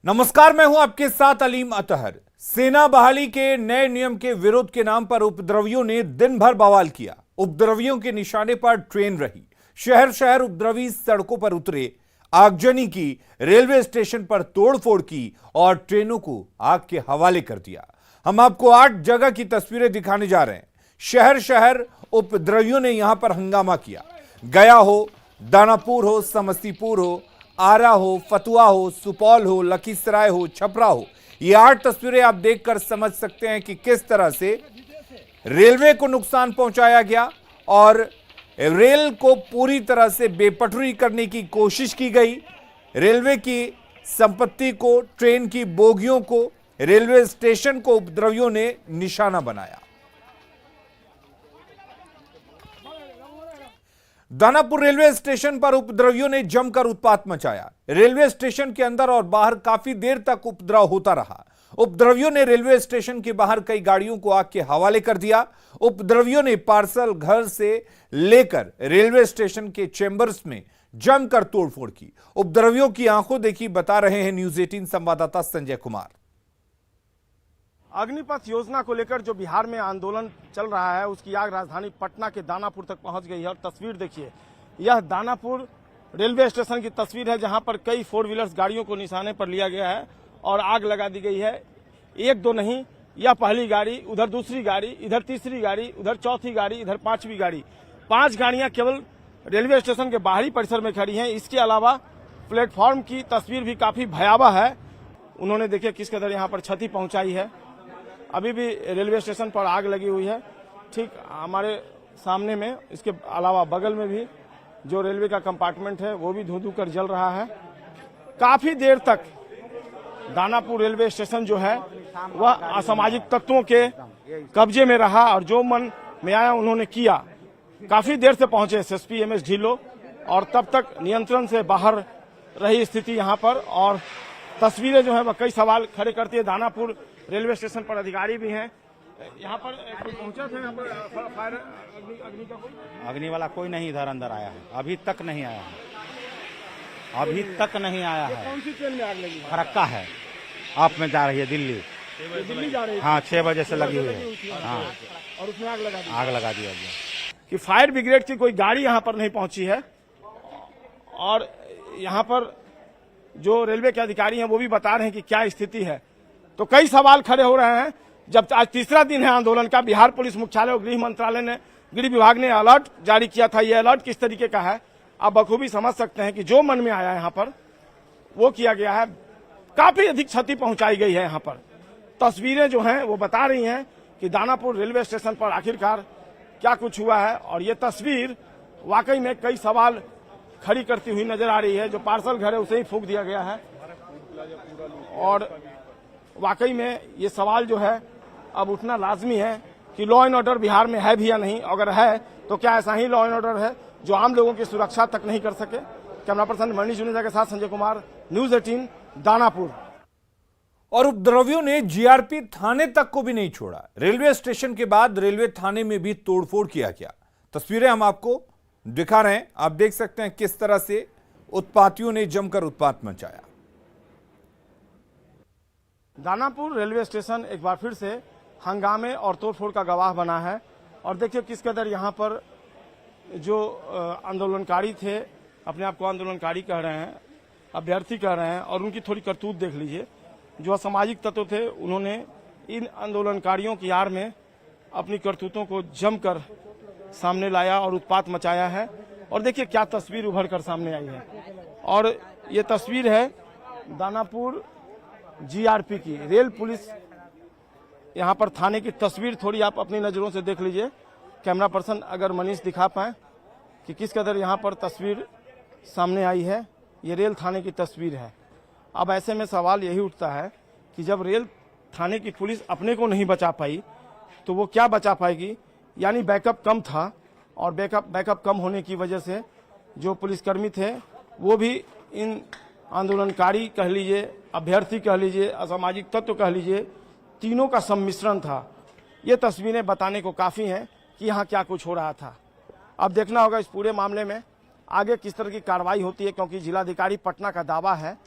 नमस्कार, मैं हूं आपके साथ अलीम अतहर। सेना बहाली के नए नियम के विरोध के नाम पर उपद्रवियों ने दिन भर बवाल किया। उपद्रवियों के निशाने पर ट्रेन रही। शहर शहर उपद्रवी सड़कों पर उतरे, आगजनी की, रेलवे स्टेशन पर तोड़फोड़ की और ट्रेनों को आग के हवाले कर दिया। हम आपको 8 जगह की तस्वीरें दिखाने जा रहे हैं। शहर शहर उपद्रवियों ने यहां पर हंगामा किया। गया हो, दानापुर हो, समस्तीपुर हो, आरा हो, फतुहा हो, सुपौल हो, लखीसराय हो, छपरा हो, ये 8 तस्वीरें आप देखकर समझ सकते हैं कि किस तरह से रेलवे को नुकसान पहुंचाया गया और रेल को पूरी तरह से बेपटरी करने की कोशिश की गई। रेलवे की संपत्ति को, ट्रेन की बोगियों को, रेलवे स्टेशन को उपद्रवियों ने निशाना बनाया। दानापुर रेलवे स्टेशन पर उपद्रवियों ने जमकर उत्पात मचाया। रेलवे स्टेशन के अंदर और बाहर काफी देर तक उपद्रव होता रहा। उपद्रवियों ने रेलवे स्टेशन के बाहर कई गाड़ियों को आग के हवाले कर दिया। उपद्रवियों ने पार्सल घर से लेकर रेलवे स्टेशन के चेंबर्स में जमकर तोड़फोड़ की। उपद्रवियों की आंखों देखी बता रहे हैं न्यूज 18 संवाददाता संजय कुमार। अग्निपथ योजना को लेकर जो बिहार में आंदोलन चल रहा है, उसकी आग राजधानी पटना के दानापुर तक पहुंच गई है। और तस्वीर देखिए, यह दानापुर रेलवे स्टेशन की तस्वीर है, जहां पर कई 4 व्हीलर्स गाड़ियों को निशाने पर लिया गया है और आग लगा दी गई है। एक दो नहीं, यह पहली गाड़ी, उधर दूसरी गाड़ी, इधर तीसरी गाड़ी, उधर चौथी गाड़ी, इधर 5वीं गाड़ी। 5 गाड़ियां केवल रेलवे स्टेशन के बाहरी परिसर में खड़ी हैं। इसके अलावा प्लेटफॉर्म की तस्वीर भी काफी भयावह है। उन्होंने देखिए किस कदर यहाँ पर क्षति पहुंचाई है। अभी भी रेलवे स्टेशन पर आग लगी हुई है, ठीक हमारे सामने में। इसके अलावा बगल में भी जो रेलवे का कंपार्टमेंट है वो भी धू धू कर जल रहा है। काफी देर तक दानापुर रेलवे स्टेशन जो है वह असामाजिक तत्वों के कब्जे में रहा और जो मन में आया उन्होंने किया। काफी देर से पहुंचे एसएसपी एमएस ढिल्लो और तब तक नियंत्रण से बाहर रही स्थिति यहाँ पर। और तस्वीरें जो है वह कई सवाल खड़े करती है। दानापुर रेलवे स्टेशन पर अधिकारी भी हैं। यहाँ पर कोई पहुंचा था, यहाँ पर फायर अग्नि का कोई? अग्नि वाला कोई नहीं इधर अंदर आया है, अभी तक नहीं आया है, अभी तक नहीं आया है। कौन सी ट्रेन में आग लगी? फरक्का है, आप में जा रही है दिल्ली। दिल्ली जा रही है? हाँ, 6 बजे से लगी हुई है। हाँ, और उसमें आग लगा दी गया कि फायर ब्रिगेड की कोई गाड़ी यहाँ पर नहीं पहुंची है। और यहाँ पर जो रेलवे के अधिकारी हैं वो भी बता रहे हैं कि क्या स्थिति है। तो कई सवाल खड़े हो रहे हैं। जब आज तीसरा दिन है आंदोलन का, बिहार पुलिस मुख्यालय और गृह मंत्रालय ने, गृह विभाग ने अलर्ट जारी किया था। यह अलर्ट किस तरीके का है आप बखूबी समझ सकते हैं कि जो मन में आया यहाँ पर वो किया गया है। काफी अधिक क्षति पहुंचाई गई है। यहाँ पर तस्वीरें जो हैं वो बता रही हैं कि दानापुर रेलवे स्टेशन पर आखिरकार क्या कुछ हुआ है। और ये तस्वीर वाकई में कई सवाल खड़ी करती हुई नजर आ रही है। जो पार्सल घर है उसे ही फूंक दिया गया है और वाकई में ये सवाल जो है अब उठना लाजमी है कि लॉ एंड ऑर्डर बिहार में है भी या नहीं। अगर है तो क्या ऐसा ही लॉ एंड ऑर्डर है जो आम लोगों की सुरक्षा तक नहीं कर सके। कैमरा पर्सन मनीष जुनेजा के साथ संजय कुमार, न्यूज 18 दानापुर। और उपद्रवियों ने जीआरपी थाने तक को भी नहीं छोड़ा। रेलवे स्टेशन के बाद रेलवे थाने में भी तोड़फोड़ किया गया। तस्वीरें हम आपको दिखा रहे हैं, आप देख सकते हैं किस तरह से उत्पातियों ने जमकर उत्पात मचाया। दानापुर रेलवे स्टेशन एक बार फिर से हंगामे और तोड़फोड़ का गवाह बना है। और देखिए किस कदर यहाँ पर जो आंदोलनकारी थे, अपने आप को आंदोलनकारी कह रहे हैं, अभ्यर्थी कह रहे हैं, और उनकी थोड़ी करतूत देख लीजिए। जो असामाजिक तत्व थे उन्होंने इन आंदोलनकारियों की आड़ में अपनी करतूतों को जमकर सामने लाया और उत्पात मचाया है। और देखिए क्या तस्वीर उभर कर सामने आई है। और ये तस्वीर है दानापुर जीआरपी की, रेल पुलिस यहाँ पर थाने की तस्वीर थोड़ी आप अपनी नजरों से देख लीजिए। कैमरा पर्सन अगर मनीष दिखा पाए कि किस कदर यहाँ पर तस्वीर सामने आई है। ये रेल थाने की तस्वीर है। अब ऐसे में सवाल यही उठता है कि जब रेल थाने की पुलिस अपने को नहीं बचा पाई तो वो क्या बचा पाएगी। यानी बैकअप कम था और बैकअप कम होने की वजह से जो पुलिसकर्मी थे वो भी इन आंदोलनकारी कह लीजिए, अभ्यर्थी कह लीजिए, असामाजिक तत्व कह लीजिए, तीनों का सम्मिश्रण था। ये तस्वीरें बताने को काफी हैं कि यहाँ क्या कुछ हो रहा था। अब देखना होगा इस पूरे मामले में आगे किस तरह की कार्रवाई होती है, क्योंकि जिलाधिकारी पटना का दावा है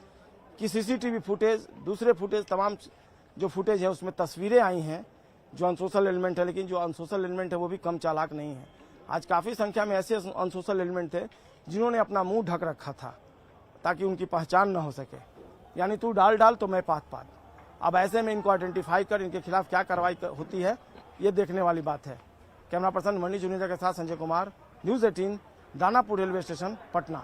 कि सीसीटीवी फुटेज, दूसरे फुटेज, तमाम जो फुटेज है उसमें तस्वीरें आई हैं जो अनसोशल एलिमेंट है, लेकिन जो अनसोशल एलिमेंट है वो भी कम चालाक नहीं है। आज काफ़ी संख्या में ऐसे अनसोशल एलिमेंट थे जिन्होंने अपना मुंह ढक रखा था ताकि उनकी पहचान न हो सके, यानी तू डाल तो मैं पात। अब ऐसे में इनको आइडेंटिफाई कर इनके खिलाफ क्या कार्रवाई होती है ये देखने वाली बात है। कैमरा पर्सन मनीष जुनेजा के साथ Sanjay Kumar, news 18, Danapur railway station, Patna.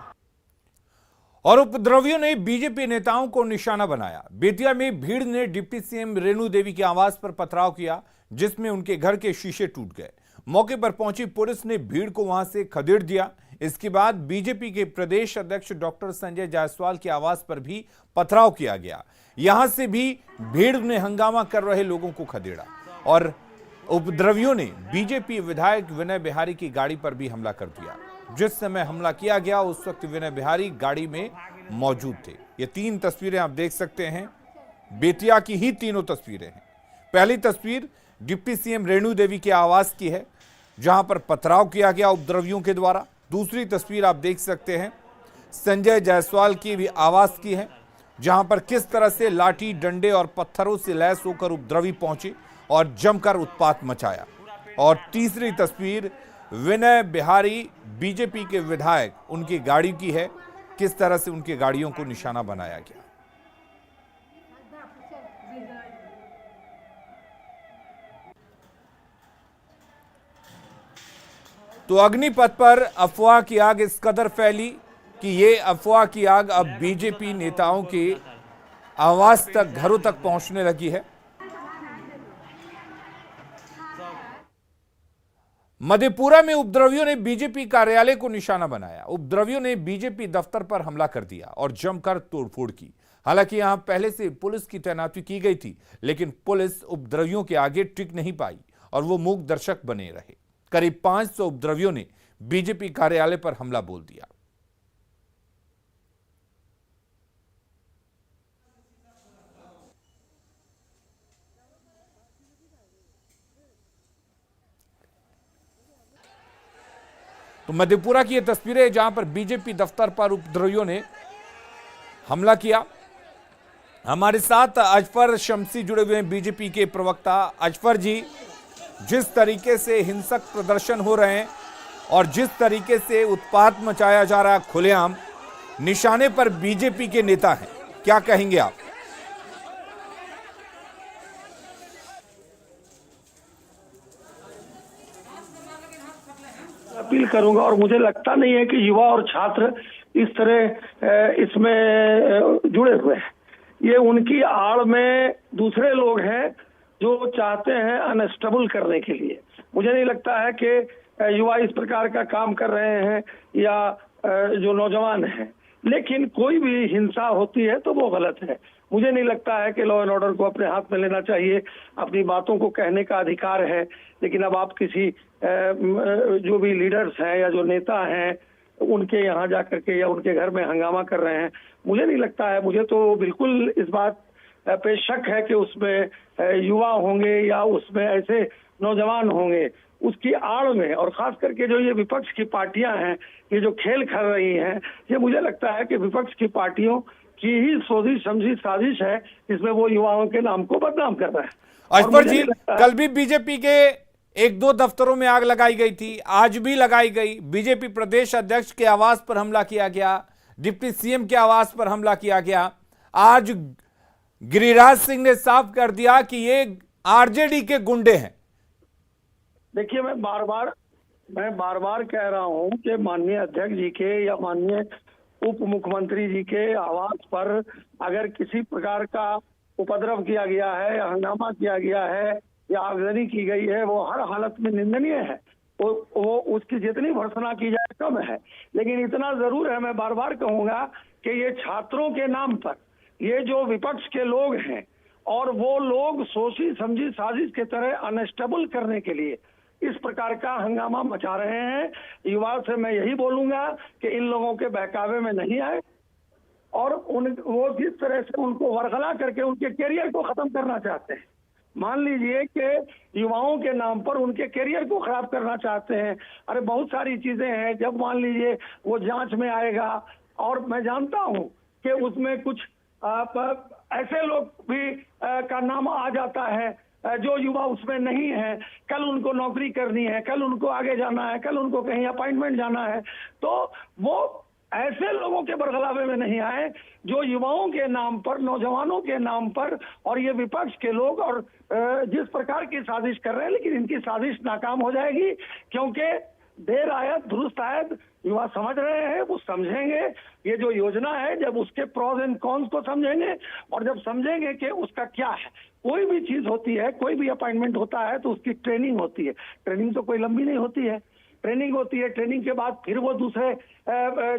और उपद्रवियों ने बीजेपी नेताओं को निशाना बनाया। बेतिया में भीड़ ने डिप्टी सीएम रेणु देवी के आवास पर पथराव किया, जिसमें उनके घर के शीशे टूट गए। मौके पर पहुंची पुलिस ने भीड़ को वहां से खदेड़ दिया। इसके बाद बीजेपी के प्रदेश अध्यक्ष डॉक्टर संजय जायसवाल के आवास पर भी पथराव किया गया। यहां से भी भीड़ ने हंगामा कर रहे लोगों को खदेड़ा और उपद्रवियों ने बीजेपी विधायक विनय बिहारी की गाड़ी पर भी हमला कर दिया। जिस समय हमला किया गया उस वक्त विनय बिहारी गाड़ी में मौजूद थे। ये 3 तस्वीरें आप देख सकते हैं, बेतिया की ही तीनों तस्वीरें हैं। पहली तस्वीर डिप्टी सीएम रेणु देवी के आवास की है, जहां पर पथराव किया गया उपद्रवियों के द्वारा। दूसरी तस्वीर आप देख सकते हैं संजय जायसवाल की भी आवास की है, जहां पर किस तरह से लाठी, डंडे और पत्थरों से लैस होकर उपद्रवी पहुंचे और जमकर उत्पात मचाया। और तीसरी तस्वीर विनय बिहारी बीजेपी के विधायक, उनकी गाड़ी की है, किस तरह से उनकी गाड़ियों को निशाना बनाया गया। तो अग्निपथ पर अफवाह की आग इस कदर फैली कि ये अफवाह की आग अब बीजेपी नेताओं के आवास तक, घरों तक पहुंचने लगी है। मधेपुरा में उपद्रवियों ने बीजेपी कार्यालय को निशाना बनाया। उपद्रवियों ने बीजेपी दफ्तर पर हमला कर दिया और जमकर तोड़फोड़ की। हालांकि यहां पहले से पुलिस की तैनाती की गई थी, लेकिन पुलिस उपद्रवियों के आगे टिक नहीं पाई और वो मूक दर्शक बने रहे। करीब 500 उपद्रवियों ने बीजेपी कार्यालय पर हमला बोल दिया। तो मधेपुरा की ये तस्वीरें जहां पर बीजेपी दफ्तर पर उपद्रवियों ने हमला किया। हमारे साथ अजफर शमसी जुड़े हुए हैं, बीजेपी के प्रवक्ता। अजफर जी, जिस तरीके से हिंसक प्रदर्शन हो रहे हैं और जिस तरीके से उत्पात मचाया जा रहा है खुलेआम, निशाने पर बीजेपी के नेता हैं, क्या कहेंगे आप? अपील करूंगा, और मुझे लगता नहीं है कि युवा और छात्र इस तरह इसमें जुड़े हुए हैं। ये उनकी आड़ में दूसरे लोग हैं जो चाहते हैं अनस्टेबल करने के लिए। मुझे नहीं लगता है कि युवा इस प्रकार का काम कर रहे हैं या जो नौजवान हैं, लेकिन कोई भी हिंसा होती है तो वो गलत है। मुझे नहीं लगता है कि लॉ एंड ऑर्डर को अपने हाथ में लेना चाहिए। अपनी बातों को कहने का अधिकार है, लेकिन अब आप किसी जो भी लीडर्स हैं या जो नेता हैं उनके यहाँ जाकर के या उनके घर में हंगामा कर रहे हैं, मुझे नहीं लगता है। मुझे तो बिल्कुल इस बात पे शक है कि उसमें युवा होंगे या उसमें ऐसे नौजवान होंगे। उसकी आड़ में, और खास करके जो ये विपक्ष की पार्टियां हैं, ये जो खेल खेल रही हैं, ये मुझे लगता है कि विपक्ष की पार्टियों की ही सोची समझी साजिश है, इसमें वो युवाओं के नाम को बदनाम कर रहे हैं। अजफर जी, कल भी बीजेपी के 1-2 दफ्तरों में आग लगाई गई थी, आज भी लगाई गई। बीजेपी प्रदेश अध्यक्ष के आवास पर हमला किया गया, डिप्टी सीएम के आवास पर हमला किया गया। आज गिरिराज सिंह ने साफ कर दिया कि ये आरजेडी के गुंडे हैं। देखिए, मैं बार बार कह रहा हूं कि माननीय अध्यक्ष जी के या माननीय उप मुख्यमंत्री जी के आवास पर अगर किसी प्रकार का उपद्रव किया गया है या हंगामा किया गया है या आगजनी की गई है, वो हर हालत में निंदनीय है। वो उसकी जितनी भर्त्सना की जाए कम है। लेकिन इतना जरूर है, मैं बार बार कहूंगा कि ये छात्रों के नाम पर ये जो विपक्ष के लोग हैं और वो लोग सोची समझी साजिश के तरह अनस्टेबल करने के लिए इस प्रकार का हंगामा मचा रहे हैं। युवा से मैं यही बोलूंगा कि इन लोगों के बहकावे में नहीं आए और वो जिस तरह से उनको वरगला करके उनके कैरियर को खत्म करना चाहते हैं। मान लीजिए कि युवाओं के नाम पर उनके कैरियर को खराब करना चाहते हैं। अरे बहुत सारी चीजें हैं, जब मान लीजिए वो जांच में आएगा और मैं जानता हूं कि उसमें कुछ ऐसे लोग भी का नाम आ जाता है जो युवा उसमें नहीं है। कल उनको नौकरी करनी है, कल उनको आगे जाना है, कल उनको कहीं अपॉइंटमेंट जाना है, तो वो ऐसे लोगों के बरगलावे में नहीं आए जो युवाओं के नाम पर, नौजवानों के नाम पर, और ये विपक्ष के लोग और जिस प्रकार की साजिश कर रहे हैं, लेकिन इनकी साजिश नाकाम हो जाएगी, क्योंकि देर आयत दुरुस्त आयत युवा समझ रहे हैं, वो समझेंगे ये जो योजना है, जब उसके प्रोज एंड कॉन्स को समझेंगे और जब समझेंगे कि उसका क्या है। कोई भी चीज होती है, कोई भी अपॉइंटमेंट होता है तो उसकी ट्रेनिंग होती है। ट्रेनिंग तो कोई लंबी नहीं होती है, ट्रेनिंग होती है, ट्रेनिंग के बाद फिर वो दूसरे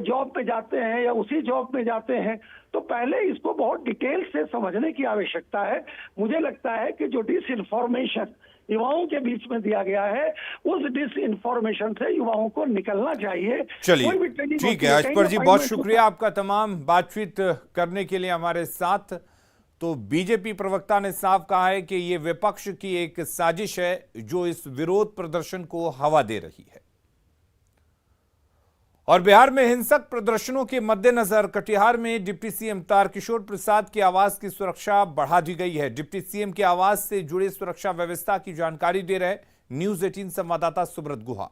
जॉब पे जाते हैं या उसी जॉब में जाते हैं। तो पहले इसको बहुत डिटेल से समझने की आवश्यकता है। मुझे लगता है कि जो डिसइंफॉर्मेशन युवाओं के बीच में दिया गया है, उस डिसइंफॉर्मेशन से युवाओं को निकलना चाहिए। चलिए ठीक है अशपर जी, बहुत शुक्रिया आपका तमाम बातचीत करने के लिए हमारे साथ। तो बीजेपी प्रवक्ता ने साफ कहा है कि ये विपक्ष की एक साजिश है जो इस विरोध प्रदर्शन को हवा दे रही है। और बिहार में हिंसक प्रदर्शनों के मद्देनजर कटिहार में डिप्टी सीएम तारकिशोर प्रसाद के आवास की सुरक्षा बढ़ा दी गई है। डिप्टी सीएम के आवास से जुड़े सुरक्षा व्यवस्था की जानकारी दे रहे न्यूज 18 संवाददाता सुब्रत गुहा।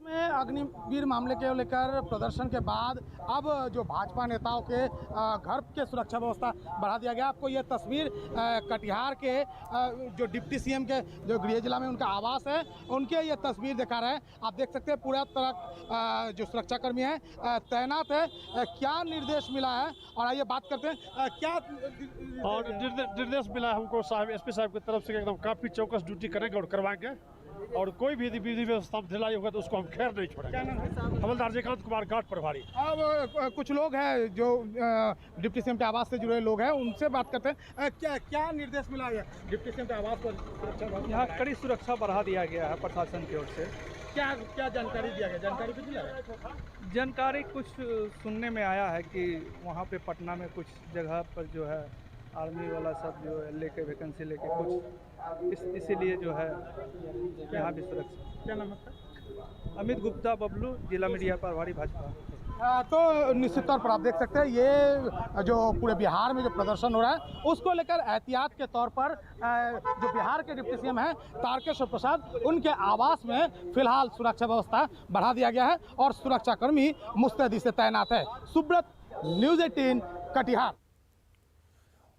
में अग्निवीर मामले के लेकर प्रदर्शन के बाद अब जो भाजपा नेताओं के घर के सुरक्षा व्यवस्था बढ़ा दिया गया। आपको ये तस्वीर कटिहार के जो डिप्टी सीएम के जो गृह जिला में उनका आवास है, उनके ये तस्वीर दिखा रहे हैं। आप देख सकते हैं पूरा तरह जो सुरक्षाकर्मी है तैनात है। क्या निर्देश मिला है और आइए बात करते हैं क्या और निर्देश मिला है हमको साहब एसपी साहब की तरफ से एकदम काफी चौकस ड्यूटी करेंगे और करवाएंगे, और कोई भी विधि व्यवस्था में ढिलाई होगा तो उसको हम खैर नहीं छोड़ेंगे। हवलदार जयकांत कुमार घाट प्रभारी। अब कुछ लोग हैं जो डिप्टी सीएम के आवास से जुड़े लोग हैं, उनसे बात करते हैं। क्या निर्देश मिला है डिप्टी सीएम के आवास पर? यहाँ कड़ी सुरक्षा बढ़ा दिया गया है प्रशासन की ओर से। क्या जानकारी दिया गया? जानकारी भी दिया है? जानकारी कुछ सुनने में आया है कि वहाँ पे पटना में कुछ जगह पर जो है आर्मी वाला सब जो है लेके वैकेंसी लेके कुछ इसीलिए जो है यहाँ भी सुरक्षा। क्या नाम है? अमित गुप्ता बबलू, जिला मीडिया प्रभारी भाजपा। तो निश्चित तौर पर आप देख सकते हैं ये जो पूरे बिहार में जो प्रदर्शन हो रहा है उसको लेकर एहतियात के तौर पर जो बिहार के डिप्टी सीएम हैं तारकेश्वर प्रसाद, उनके आवास में फिलहाल सुरक्षा व्यवस्था बढ़ा दिया गया है और सुरक्षाकर्मी मुस्तैदी से तैनात है। सुब्रत, न्यूज 18 कटिहार।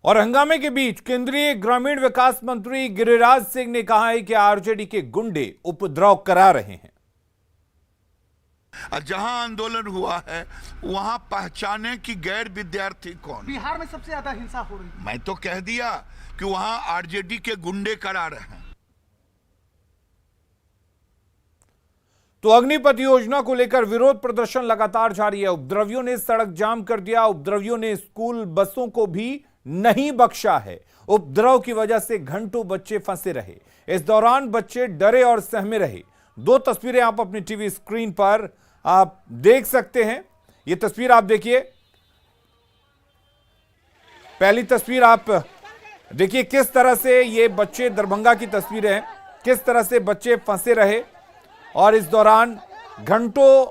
और हंगामे के बीच केंद्रीय ग्रामीण विकास मंत्री गिरिराज सिंह ने कहा है कि आरजेडी के गुंडे उपद्रव करा रहे हैं। जहां आंदोलन हुआ है वहां पहचाने कि गैर विद्यार्थी कौन। बिहार में सबसे ज्यादा हिंसा हो रही है। मैं तो कह दिया कि वहां आरजेडी के गुंडे करा रहे हैं। तो अग्निपथ योजना को लेकर विरोध प्रदर्शन लगातार जारी है। उपद्रवियों ने सड़क जाम कर दिया। उपद्रवियों ने स्कूल बसों को भी नहीं बख्शा है। उपद्रव की वजह से घंटों बच्चे फंसे रहे। इस दौरान बच्चे डरे और सहमे रहे। दो तस्वीरें आप अपनी टीवी स्क्रीन पर आप देख सकते हैं। यह तस्वीर आप देखिए। पहली तस्वीर आप देखिए किस तरह से ये बच्चे, दरभंगा की तस्वीरें हैं, किस तरह से बच्चे फंसे रहे और इस दौरान घंटों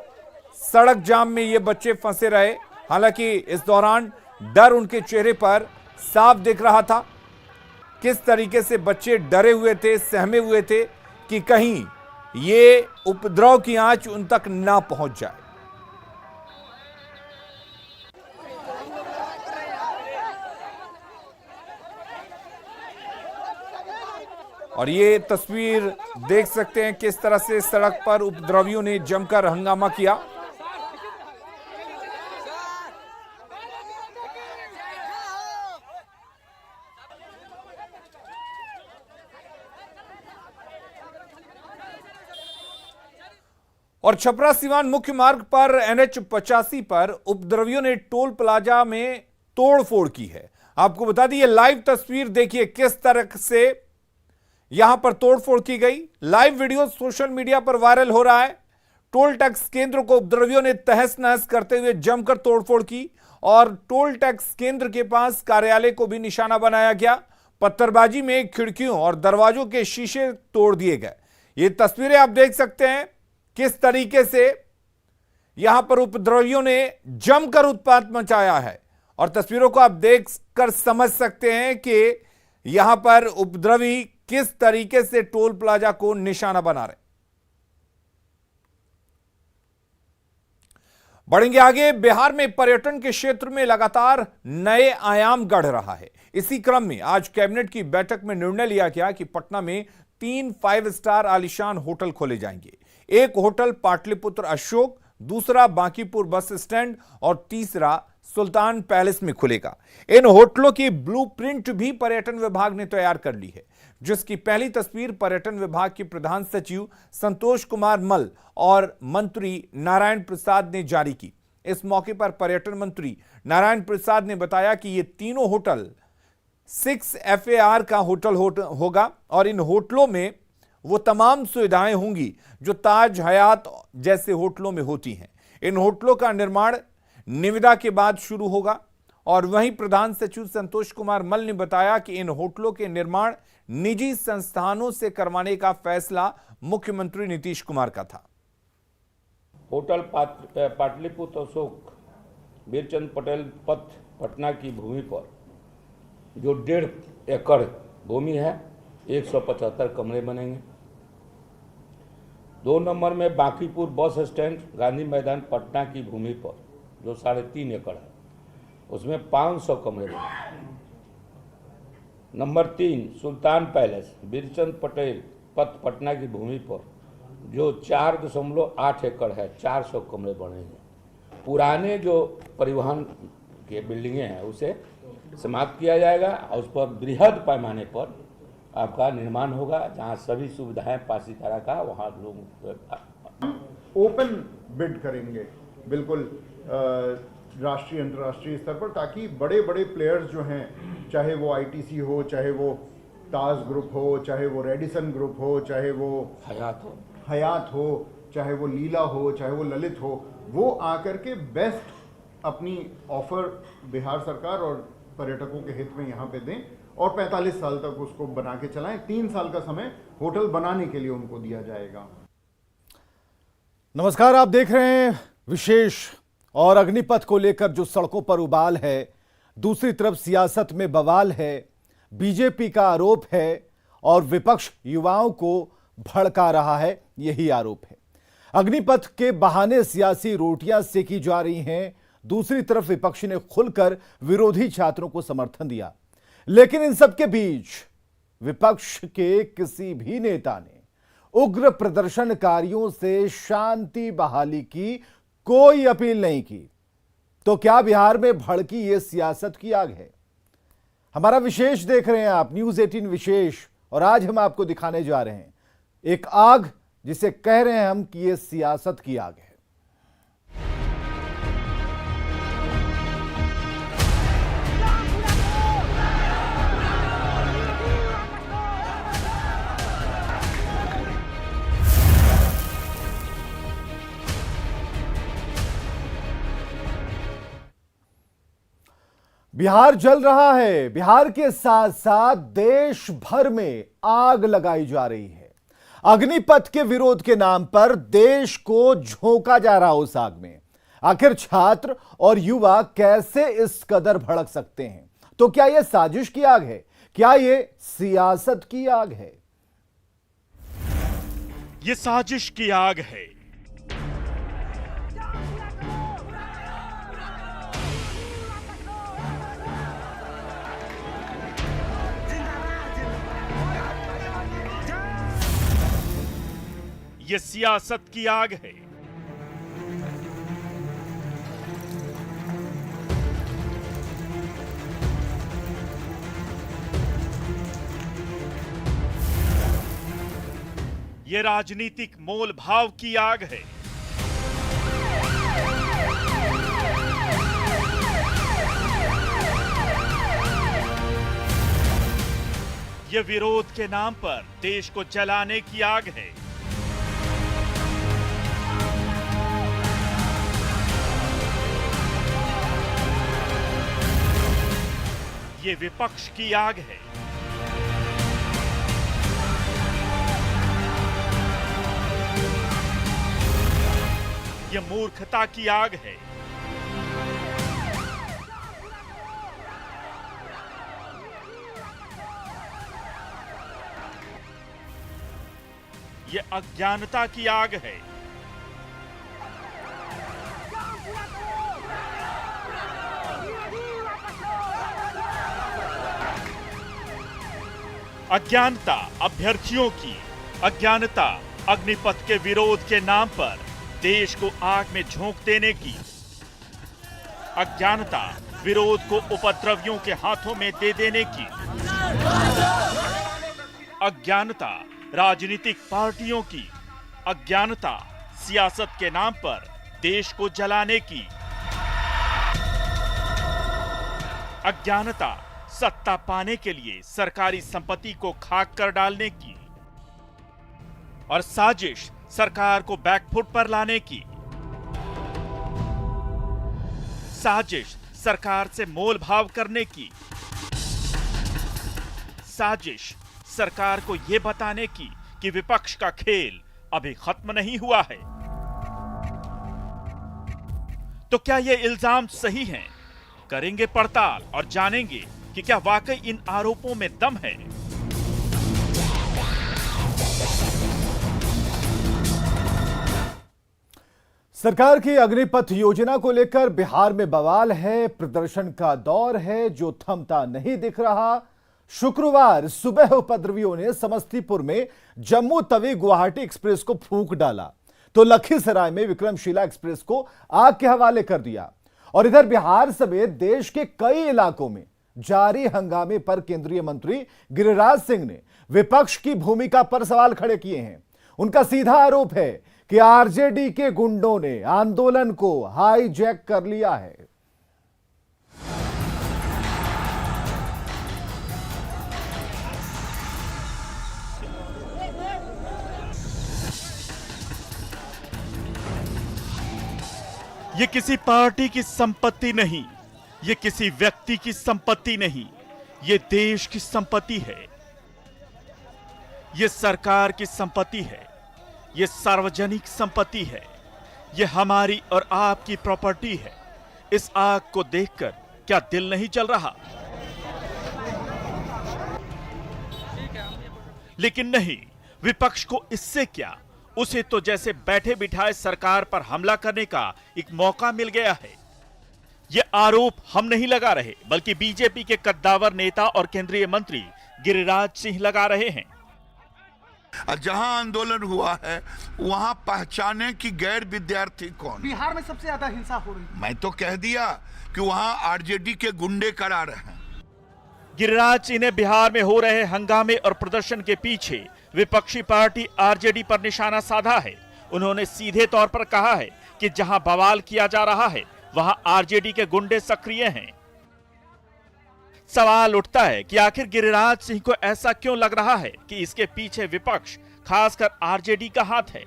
सड़क जाम में ये बच्चे फंसे रहे। हालांकि इस दौरान डर उनके चेहरे पर साफ दिख रहा था। किस तरीके से बच्चे डरे हुए थे, सहमे हुए थे कि कहीं ये उपद्रव की आंच उन तक ना पहुंच जाए। और ये तस्वीर देख सकते हैं किस तरह से सड़क पर उपद्रवियों ने जमकर हंगामा किया। और छपरा सिवान मुख्य मार्ग पर NH 85 पर उपद्रवियों ने टोल प्लाजा में तोड़फोड़ की है। आपको बता दी ये लाइव तस्वीर देखिए किस तरह से यहां पर तोड़फोड़ की गई। लाइव वीडियो सोशल मीडिया पर वायरल हो रहा है। टोल टैक्स केंद्र को उपद्रवियों ने तहस नहस करते हुए जमकर तोड़फोड़ की और टोल टैक्स केंद्र के पास कार्यालय को भी निशाना बनाया गया। पत्थरबाजी में खिड़कियों और दरवाजों के शीशे तोड़ दिए गए। ये तस्वीरें आप देख सकते हैं किस तरीके से यहां पर उपद्रवियों ने जमकर उत्पात मचाया है। और तस्वीरों को आप देख कर समझ सकते हैं कि यहां पर उपद्रवी किस तरीके से टोल प्लाजा को निशाना बना रहे। बढ़ेंगे आगे। बिहार में पर्यटन के क्षेत्र में लगातार नए आयाम गढ़ रहा है। इसी क्रम में आज कैबिनेट की बैठक में निर्णय लिया गया कि पटना में 3 5 स्टार आलीशान होटल खोले जाएंगे। एक होटल पाटलिपुत्र अशोक, दूसरा बांकीपुर बस स्टैंड और तीसरा सुल्तान पैलेस में खुलेगा। इन होटलों की ब्लूप्रिंट भी पर्यटन विभाग ने तैयार कर ली है, जिसकी पहली तस्वीर पर्यटन विभाग के प्रधान सचिव संतोष कुमार मल और मंत्री नारायण प्रसाद ने जारी की। इस मौके पर पर्यटन मंत्री नारायण प्रसाद ने बताया कि ये तीनों होटल 6 FAR का होटल होगा और इन होटलों में वो तमाम सुविधाएं होंगी जो ताज हयात जैसे होटलों में होती हैं। इन होटलों का निर्माण निविदा के बाद शुरू होगा। और वहीं प्रधान सचिव संतोष कुमार मल ने बताया कि इन होटलों के निर्माण निजी संस्थानों से करवाने का फैसला मुख्यमंत्री नीतीश कुमार का था। होटल पाटलिपुत्र अशोक वीरचंद पटेल पथ पटना की भूमि पर जो 1.5 एकड़ भूमि है, 175 कमरे बनेंगे। 2 नंबर में बांकीपुर बस स्टैंड गांधी मैदान पटना की भूमि पर जो 3.5 एकड़ है, उसमें 500 कमरे बनेंगे। नंबर 3 सुल्तान पैलेस वीरचंद पटेल पथ पटना की भूमि पर जो 4.8 एकड़ है, 400 कमरे बनेंगे। पुराने जो परिवहन के बिल्डिंगें हैं उसे समाप्त किया जाएगा और उस पर बृहद पैमाने पर आपका निर्माण होगा, जहां सभी सुविधाएं पासीतारा का वहां लोग ओपन बिड करेंगे बिल्कुल राष्ट्रीय अंतर्राष्ट्रीय स्तर पर, ताकि बड़े बड़े प्लेयर्स जो हैं, चाहे वो ITC हो, चाहे वो ताज ग्रुप हो, चाहे वो रेडिसन ग्रुप हो, चाहे वो हयात हो, चाहे वो लीला हो, चाहे वो ललित हो, वो आकर के बेस्ट अपनी ऑफर बिहार सरकार और पर्यटकों के हित में यहाँ पे दें और 45 साल तक उसको बना के चलाएं। 3 साल का समय होटल बनाने के लिए उनको दिया जाएगा। नमस्कार, आप देख रहे हैं विशेष। और अग्निपथ को लेकर जो सड़कों पर उबाल है, दूसरी तरफ सियासत में बवाल है, बीजेपी का आरोप है और विपक्ष युवाओं को भड़का रहा है, यही आरोप है। अग्निपथ के बहाने सियासी रोटियां सेकी जा रही हैं, दूसरी तरफ विपक्ष ने खुलकर विरोधी छात्रों को समर्थन दिया। लेकिन इन सबके बीच विपक्ष के किसी भी नेता ने उग्र प्रदर्शनकारियों से शांति बहाली की कोई अपील नहीं की। तो क्या बिहार में भड़की ये सियासत की आग है? हमारा विशेष देख रहे हैं आप, न्यूज़ 18 विशेष, और आज हम आपको दिखाने जा रहे हैं एक आग जिसे कह रहे हैं हम कि ये सियासत की आग है। बिहार जल रहा है। बिहार के साथ साथ देश भर में आग लगाई जा रही है। अग्निपथ के विरोध के नाम पर देश को झोंका जा रहा उस आग में। आखिर छात्र और युवा कैसे इस कदर भड़क सकते हैं? तो क्या यह साजिश की आग है? क्या यह सियासत की आग है? ये साजिश की आग है। ये सियासत की आग है। ये राजनीतिक मोल भाव की आग है। ये विरोध के नाम पर देश को जलाने की आग है। ये विपक्ष की आग है। ये मूर्खता की आग है। ये अज्ञानता की आग है। अज्ञानता अभ्यर्थियों की, अज्ञानता अग्निपथ के विरोध के नाम पर देश को आग में झोंक देने की, अज्ञानता विरोध को उपद्रवियों के हाथों में दे देने की, अज्ञानता राजनीतिक पार्टियों की, अज्ञानता सियासत के नाम पर देश को जलाने की, अज्ञानता सत्ता पाने के लिए सरकारी संपत्ति को खाक कर डालने की, और साजिश सरकार को बैकफुट पर लाने की, साजिश सरकार से मोल भाव करने की, साजिश सरकार को यह बताने की कि विपक्ष का खेल अभी खत्म नहीं हुआ है। तो क्या ये इल्जाम सही हैं? करेंगे पड़ताल और जानेंगे कि क्या वाकई इन आरोपों में दम है। सरकार की अग्निपथ योजना को लेकर बिहार में बवाल है, प्रदर्शन का दौर है जो थमता नहीं दिख रहा। शुक्रवार सुबह उपद्रवियों ने समस्तीपुर में जम्मू तवी गुवाहाटी एक्सप्रेस को फूंक डाला तो लखीसराय में विक्रमशिला एक्सप्रेस को आग के हवाले कर दिया। और इधर बिहार समेत देश के कई इलाकों में जारी हंगामे पर केंद्रीय मंत्री गिरिराज सिंह ने विपक्ष की भूमिका पर सवाल खड़े किए हैं। उनका सीधा आरोप है कि आरजेडी के गुंडों ने आंदोलन को हाईजैक कर लिया है। ये किसी पार्टी की संपत्ति नहीं, ये किसी व्यक्ति की संपत्ति नहीं, ये देश की संपत्ति है, ये सरकार की संपत्ति है, ये सार्वजनिक संपत्ति है, ये हमारी और आपकी प्रॉपर्टी है। इस आग को देखकर क्या दिल नहीं जल रहा? लेकिन नहीं, विपक्ष को इससे क्या, उसे तो जैसे बैठे बिठाए सरकार पर हमला करने का एक मौका मिल गया है। ये आरोप हम नहीं लगा रहे, बल्कि बीजेपी के कद्दावर नेता और केंद्रीय मंत्री गिरिराज सिंह लगा रहे हैं। जहां आंदोलन हुआ है वहां पहचाने कि गैर विद्यार्थी कौन। बिहार में सबसे ज्यादा हिंसा हो रही है। मैं तो कह दिया कि वहां आरजेडी के गुंडे करा रहे हैं। गिरिराज सिंह ने बिहार में हो रहे हंगामे और प्रदर्शन के पीछे विपक्षी पार्टी आरजेडी पर निशाना साधा है। उन्होंने सीधे तौर पर कहा है कि जहां बवाल किया जा रहा है वहां आरजेडी के गुंडे सक्रिय हैं। सवाल उठता है कि आखिर गिरिराज सिंह को ऐसा क्यों लग रहा है कि इसके पीछे विपक्ष, खासकर आरजेडी का हाथ है।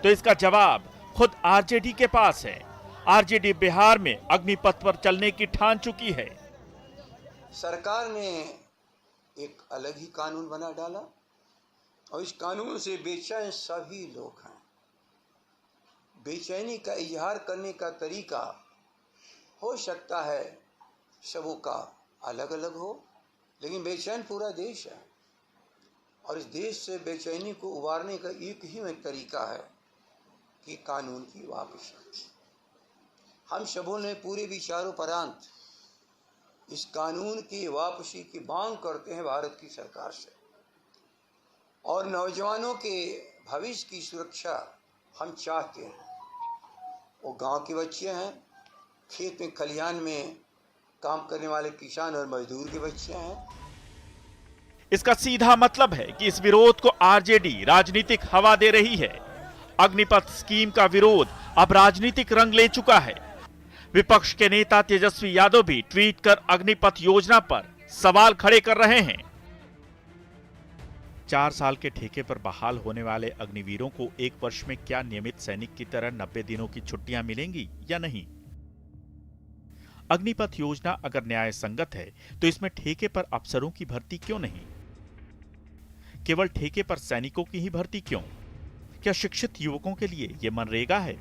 तो इसका जवाब खुद आरजेडी के पास है। आरजेडी बिहार में अग्निपथ पर चलने की ठान चुकी है। सरकार ने एक अलग ही कानून बना डाला और इस कानून से बेचैन सभी लोग हैं। बेचैनी का इजहार करने का तरीका हो सकता है सबों का अलग अलग हो, लेकिन बेचैन पूरा देश है और इस देश से बेचैनी को उबारने का एक ही तरीका है कि कानून की वापसी। हम सबों ने पूरे विचारोपरांत इस कानून की वापसी की मांग करते हैं भारत की सरकार से, और नौजवानों के भविष्य की सुरक्षा हम चाहते हैं। वो गांव के बच्चे हैं, खेत में खलिहान में काम करने वाले किसान और मजदूर के बच्चे हैं। इसका सीधा मतलब है कि इस विरोध को आरजेडी राजनीतिक हवा दे रही है। अग्निपथ स्कीम का विरोध अब राजनीतिक रंग ले चुका है। विपक्ष के नेता तेजस्वी यादव भी ट्वीट कर अग्निपथ योजना पर सवाल खड़े कर रहे हैं। 4 साल के ठेके पर बहाल होने वाले अग्निवीरों को 1 वर्ष में क्या नियमित सैनिक की तरह 90 दिनों की छुट्टियां मिलेंगी या नहीं? अग्निपथ योजना अगर न्याय संगत है तो इसमें ठेके पर अफसरों की भर्ती क्यों नहीं? केवल ठेके पर सैनिकों की ही भर्ती क्यों? क्या शिक्षित युवकों के लिए यह मनरेगा है?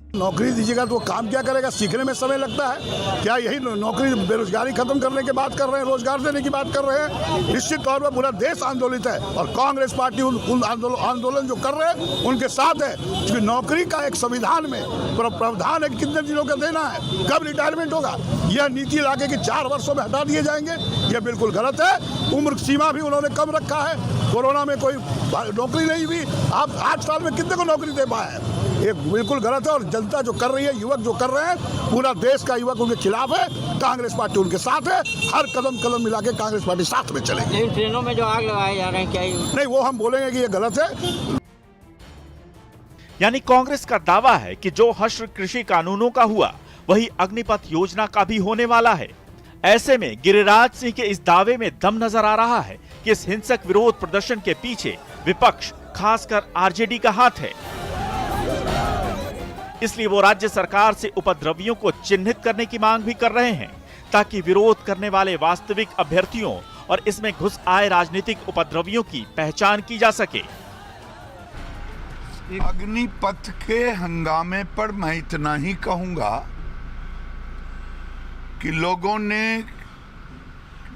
नौकरी दीजिएगा तो वो काम क्या करेगा, सीखने में समय लगता है क्या? यही नौकरी बेरोजगारी खत्म करने की बात कर रहे हैं, रोजगार देने की बात कर रहे हैं? निश्चित तौर पर पूरा देश आंदोलित है और कांग्रेस पार्टी उन आंदोलन जो कर रहे हैं उनके साथ है। क्योंकि नौकरी का एक संविधान में प्रावधान है कितने दिनों का देना है, कब रिटायरमेंट होगा, यह नीति लाके कि 4 वर्षों में हटा दिए जाएंगे, यह बिल्कुल गलत है। उम्र सीमा भी उन्होंने कम रखा है। कोरोना में कोई नौकरी नहीं हुई, आप 8 साल में कितने को नौकरी दे पाए हैं? ये बिल्कुल गलत है और जनता जो कर रही है, युवक जो कर रहे हैं, पूरा देश का युवक उनके खिलाफ है, कांग्रेस पार्टी उनके साथ है। हर कदम मिला के कांग्रेस पार्टी साथ में चलेगी। इन ट्रेनों में जो आग लगाए जा रहे हैं क्या नहीं, वो हम बोलेंगे कि ये गलत है। यानी कांग्रेस का दावा है कि जो हश्र कृषि कानूनों का हुआ वही अग्निपथ योजना का भी होने वाला है। ऐसे में गिरिराज सिंह के इस दावे में दम नजर आ रहा है कि इस हिंसक विरोध प्रदर्शन के पीछे विपक्ष, खासकर आरजेडी का हाथ है। इसलिए वो राज्य सरकार से उपद्रवियों को चिन्हित करने की मांग भी कर रहे हैं, ताकि विरोध करने वाले वास्तविक अभ्यर्थियों और इसमें घुस आए राजनीतिक उपद्रवियों की पहचान की जा सके। अग्निपथ के हंगामे पर मैं इतना ही कहूंगा कि लोगों ने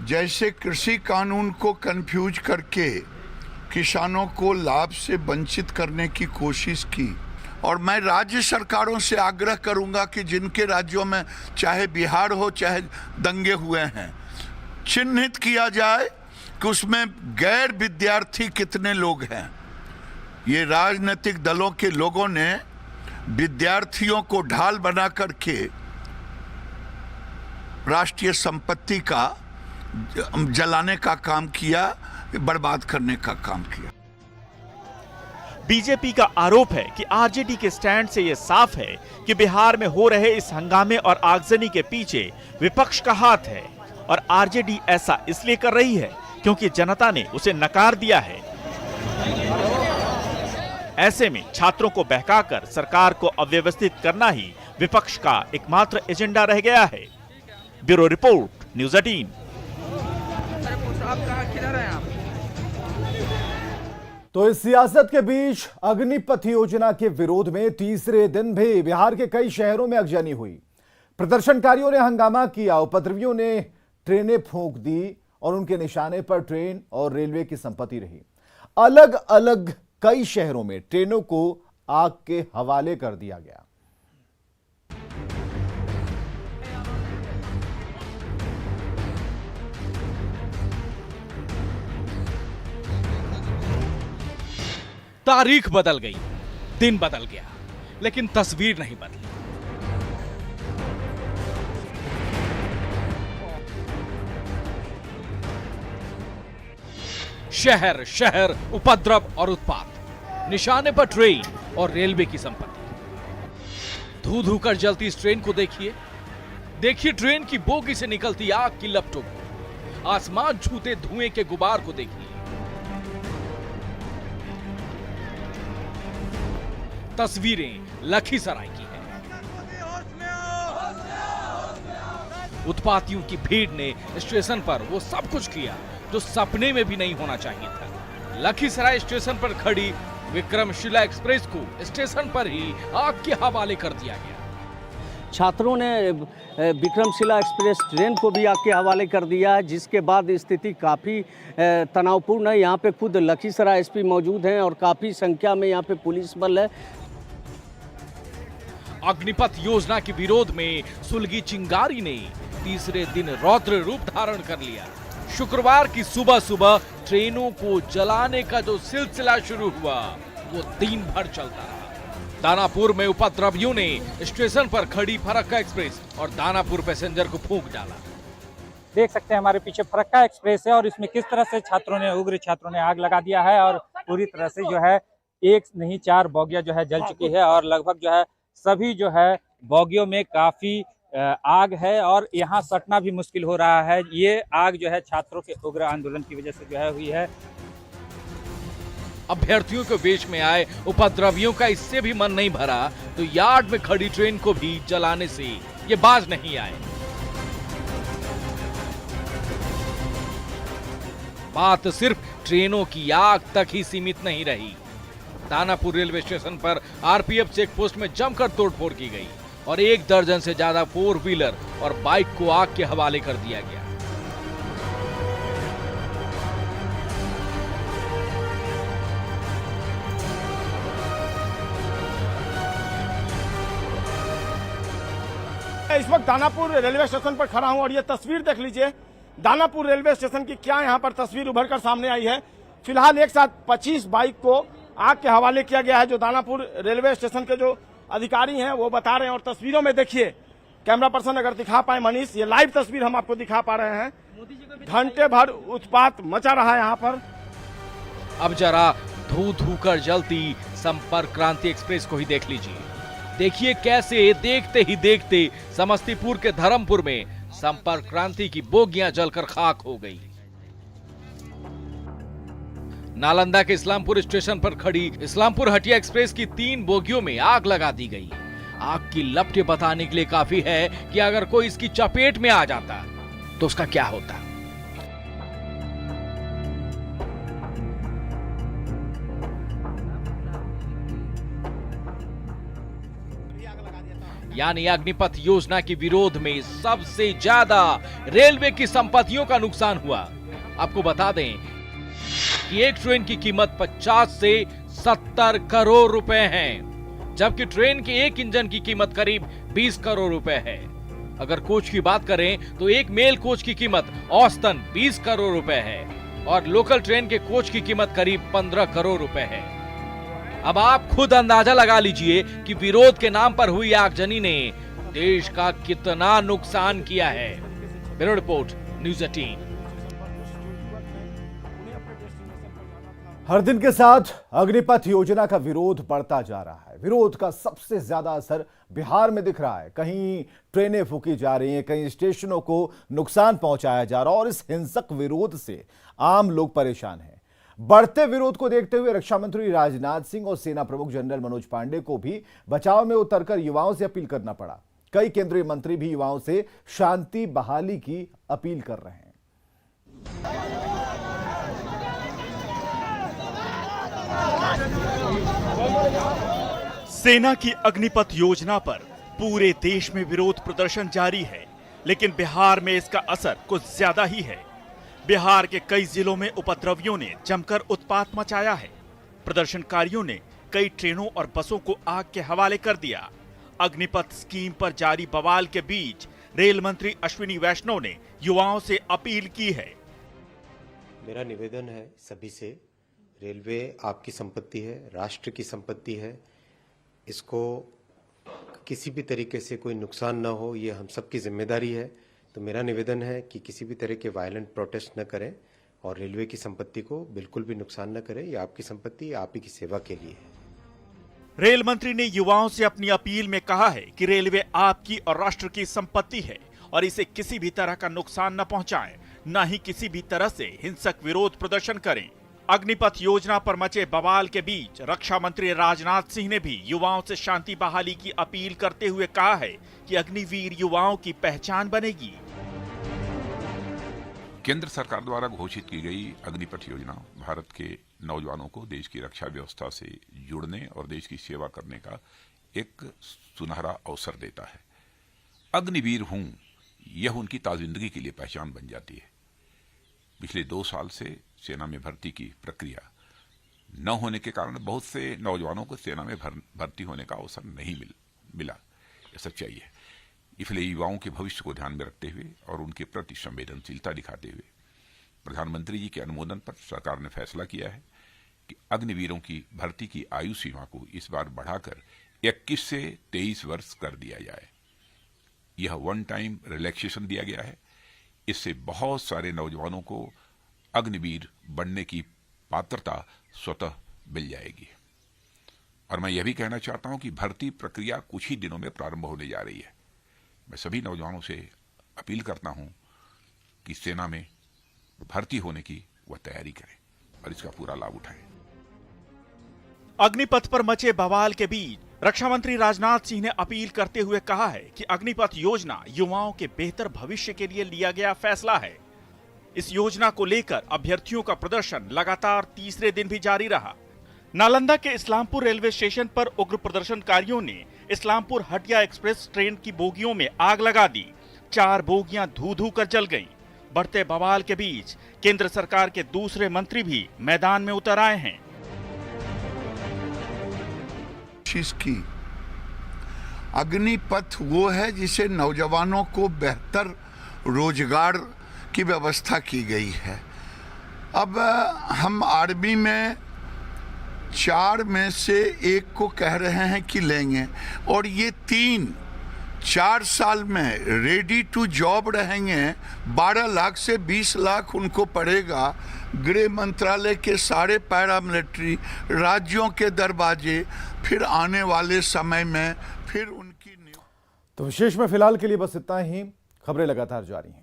जैसे कृषि कानून को कंफ्यूज करके किसानों को लाभ से वंचित करने की कोशिश की, और मैं राज्य सरकारों से आग्रह करूंगा कि जिनके राज्यों में चाहे बिहार हो चाहे दंगे हुए हैं, चिन्हित किया जाए कि उसमें गैर विद्यार्थी कितने लोग हैं। ये राजनीतिक दलों के लोगों ने विद्यार्थियों को ढाल बना करके राष्ट्रीय संपत्ति का जलाने का काम किया, बर्बाद करने का काम किया। बीजेपी का आरोप है कि आरजेडी के स्टैंड से यह साफ है कि बिहार में हो रहे इस हंगामे और आगजनी के पीछे विपक्ष का हाथ है, और आरजेडी ऐसा इसलिए कर रही है क्योंकि जनता ने उसे नकार दिया है। ऐसे में छात्रों को बहकाकर सरकार को अव्यवस्थित करना ही विपक्ष का एकमात्र एजेंडा रह गया है। Bureau report, news 18। तो इस सियासत के बीच अग्निपथ योजना के विरोध में तीसरे दिन भी बिहार के कई शहरों में आगजनी हुई। प्रदर्शनकारियों ने हंगामा किया, उपद्रवियों ने ट्रेनें फूंक दी और उनके निशाने पर ट्रेन और रेलवे की संपत्ति रही। अलग अलग कई शहरों में ट्रेनों को आग के हवाले कर दिया गया। तारीख बदल गई, दिन बदल गया, लेकिन तस्वीर नहीं बदली। शहर शहर उपद्रव और उत्पात, निशाने पर ट्रेन और रेलवे की संपत्ति। धू धू कर जलती इस ट्रेन को देखिए, देखिए ट्रेन की बोगी से निकलती आग की लपटों को, आसमान छूते धुएं के गुबार को देखिए। तस्वीरें लखीसराय की हैं। उत्पातियों की भीड़ ने स्टेशन पर वो सब कुछ किया जो सपने में भी नहीं होना चाहिए था। लखीसराय स्टेशन पर खड़ी विक्रमशिला एक्सप्रेस को स्टेशन पर ही आग के हवाले कर दिया गया। छात्रों ने विक्रमशिला एक्सप्रेस ट्रेन को भी आग के हवाले कर दिया है, जिसके बाद स्थिति काफ़ी तनावपूर्ण है। यहाँ पे खुद लखीसराय एसपी मौजूद हैं और काफ़ी संख्या में यहाँ पे पुलिस बल है। अग्निपथ योजना के विरोध में सुलगी चिंगारी ने तीसरे दिन रौद्र रूप धारण कर लिया। शुक्रवार की सुबह सुबह ट्रेनों को जलाने का जो सिलसिला शुरू हुआ वो दिन भर चलता रहा। दानापुर में उपद्रवियों ने स्टेशन पर खड़ी फरक्का एक्सप्रेस और दानापुर पैसेंजर को फूंक डाला। देख सकते हैं हमारे पीछे फरक्का एक्सप्रेस है और इसमें किस तरह से उग्र छात्रों ने आग लगा दिया है और पूरी तरह से जो है 1 नहीं 4 बोगियां जो है जल चुकी है और लगभग जो है सभी जो है बोगियों में काफी आग है और यहाँ सटना भी मुश्किल हो रहा है। ये आग जो है छात्रों के उग्र आंदोलन की वजह से जो है हुई है। अभ्यर्थियों के बीच में आए उपद्रवियों का इससे भी मन नहीं भरा तो यार्ड में खड़ी ट्रेन को भी जलाने से ये बाज नहीं आए। बात सिर्फ ट्रेनों की आग तक ही सीमित नहीं रही। दानापुर रेलवे स्टेशन पर आरपीएफ चेक पोस्ट में जमकर तोड़फोड़ की गई और 1 दर्जन से ज्यादा 4 व्हीलर और बाइक को आग के हवाले कर दिया गया। इस वक्त दानापुर रेलवे स्टेशन पर खड़ा हूं और ये तस्वीर देख लीजिए। दानापुर रेलवे स्टेशन की क्या यहां पर तस्वीर उभर कर सामने आई है। फिलहाल एक साथ 25 बाइक को आग के हवाले किया गया है। जो दानापुर रेलवे स्टेशन के जो अधिकारी हैं वो बता रहे हैं और तस्वीरों में देखिए, कैमरा पर्सन अगर दिखा पाए मनीष, ये लाइव तस्वीर हम आपको दिखा पा रहे हैं। घंटे भर उत्पात मचा रहा है यहाँ पर। अब जरा धू धू कर जलती संपर्क क्रांति एक्सप्रेस को ही देख लीजिए। देखिए कैसे देखते ही देखते समस्तीपुर के धर्मपुर में संपर्क क्रांति की बोगियां जलकर खाक हो गई। नालंदा के इस्लामपुर स्टेशन पर खड़ी इस्लामपुर हटिया एक्सप्रेस की 3 बोगियों में आग लगा दी गई। आग की लपटें बताने के लिए काफी है कि अगर कोई इसकी चपेट में आ जाता तो उसका क्या होता। यानी अग्निपथ योजना के विरोध में सबसे ज्यादा रेलवे की संपत्तियों का नुकसान हुआ। आपको बता दें कि एक ट्रेन की कीमत 50 से 70 करोड़ रुपए है, जबकि ट्रेन के एक इंजन की कीमत करीब 20 करोड़ रुपए है। अगर कोच की बात करें तो एक मेल कोच की कीमत औसतन 20 करोड़ रुपए है और लोकल ट्रेन के कोच की कीमत करीब 15 करोड़ रुपए है। अब आप खुद अंदाजा लगा लीजिए कि विरोध के नाम पर हुई आगजनी ने देश का कितना नुकसान किया है। Bureau report, news 18। हर दिन के साथ अग्निपथ योजना का विरोध बढ़ता जा रहा है। विरोध का सबसे ज्यादा असर बिहार में दिख रहा है। कहीं ट्रेनें फूकी जा रही हैं, कहीं स्टेशनों को नुकसान पहुंचाया जा रहा है और इस हिंसक विरोध से आम लोग परेशान हैं। बढ़ते विरोध को देखते हुए रक्षा मंत्री राजनाथ सिंह और सेना प्रमुख जनरल मनोज पांडे को भी बचाव में उतरकर युवाओं से अपील करना पड़ा। कई केंद्रीय मंत्री भी युवाओं से शांति बहाली की अपील कर रहे हैं। सेना की अग्निपथ योजना पर पूरे देश में विरोध प्रदर्शन जारी है, लेकिन बिहार में इसका असर कुछ ज्यादा ही है। बिहार के कई जिलों में उपद्रवियों ने जमकर उत्पात मचाया है। प्रदर्शनकारियों ने कई ट्रेनों और बसों को आग के हवाले कर दिया। अग्निपथ स्कीम पर जारी बवाल के बीच रेल मंत्री अश्विनी वैष्णव ने युवाओं से अपील की है। मेरा निवेदन है सभी से, रेलवे आपकी संपत्ति है, राष्ट्र की संपत्ति है। इसको किसी भी तरीके से कोई नुकसान न हो, ये हम सबकी जिम्मेदारी है। तो मेरा निवेदन है कि किसी भी तरह के वायलेंट प्रोटेस्ट न करें और रेलवे की संपत्ति को बिल्कुल भी नुकसान न करें। ये आपकी संपत्ति, आप ही की सेवा के लिए है। रेल मंत्री ने युवाओं से अपनी अपील में कहा है कि रेलवे आपकी और राष्ट्र की संपत्ति है और इसे किसी भी तरह का नुकसान न पहुंचाएं, न ही किसी भी तरह से हिंसक विरोध प्रदर्शन करें। अग्निपथ योजना पर मचे बवाल के बीच रक्षा मंत्री राजनाथ सिंह ने भी युवाओं से शांति बहाली की अपील करते हुए कहा है कि अग्निवीर युवाओं की पहचान बनेगी। केंद्र सरकार द्वारा घोषित की गई अग्निपथ योजना भारत के नौजवानों को देश की रक्षा व्यवस्था से जुड़ने और देश की सेवा करने का एक सुनहरा अवसर देता है। अग्निवीर हूं, यह उनकी ताजिंदगी के लिए पहचान बन जाती है। पिछले 2 साल से सेना में भर्ती की प्रक्रिया न होने के कारण बहुत से नौजवानों को सेना में भर्ती होने का अवसर नहीं मिला। यह सच्चाई है। इसलिए युवाओं के भविष्य को ध्यान में रखते हुए और उनके प्रति संवेदनशीलता दिखाते हुए प्रधानमंत्री जी के अनुमोदन पर सरकार ने फैसला किया है कि अग्निवीरों की भर्ती की आयु सीमा को इस बार बढ़ाकर 21 से 23 वर्ष कर दिया जाए। यह वन टाइम रिलैक्सेशन दिया गया है। इससे बहुत सारे नौजवानों को अग्निवीर बनने की पात्रता स्वतः मिल जाएगी। और मैं यह भी कहना चाहता हूं कि भर्ती प्रक्रिया कुछ ही दिनों में प्रारंभ होने जा रही है। मैं सभी नौजवानों से अपील करता हूं कि सेना में भर्ती होने की वह तैयारी करें और इसका पूरा लाभ उठाएं। अग्निपथ पर मचे बवाल के बीच रक्षा मंत्री राजनाथ सिंह ने अपील करते हुए कहा है कि अग्निपथ योजना युवाओं के बेहतर भविष्य के लिए लिया गया फैसला है। इस योजना को लेकर अभ्यर्थियों का प्रदर्शन लगातार तीसरे दिन भी जारी रहा। नालंदा के इस्लामपुर रेलवे स्टेशन पर उग्र प्रदर्शनकारियों ने इस्लामपुर हटिया एक्सप्रेस ट्रेन की बोगियों में आग लगा दी। 4 बोगियां धू-धू कर जल गईं। बढ़ते बवाल के बीच केंद्र सरकार के दूसरे मंत्री भी मैदान में उतर आए हैं। की अग्निपथ वो है जिसे नौजवानों को बेहतर रोजगार की व्यवस्था की गई है। अब हम आर्मी में 4 में से 1 को कह रहे हैं कि लेंगे और ये 3-4 साल में रेडी टू जॉब रहेंगे। 12 लाख से 20 लाख उनको पड़ेगा। गृह मंत्रालय के सारे पैरामिलिट्री राज्यों के दरवाजे फिर आने वाले समय में फिर उनकी तो विशेष में फिलहाल के लिए बस इतना ही। खबरें लगातार जारी हैं।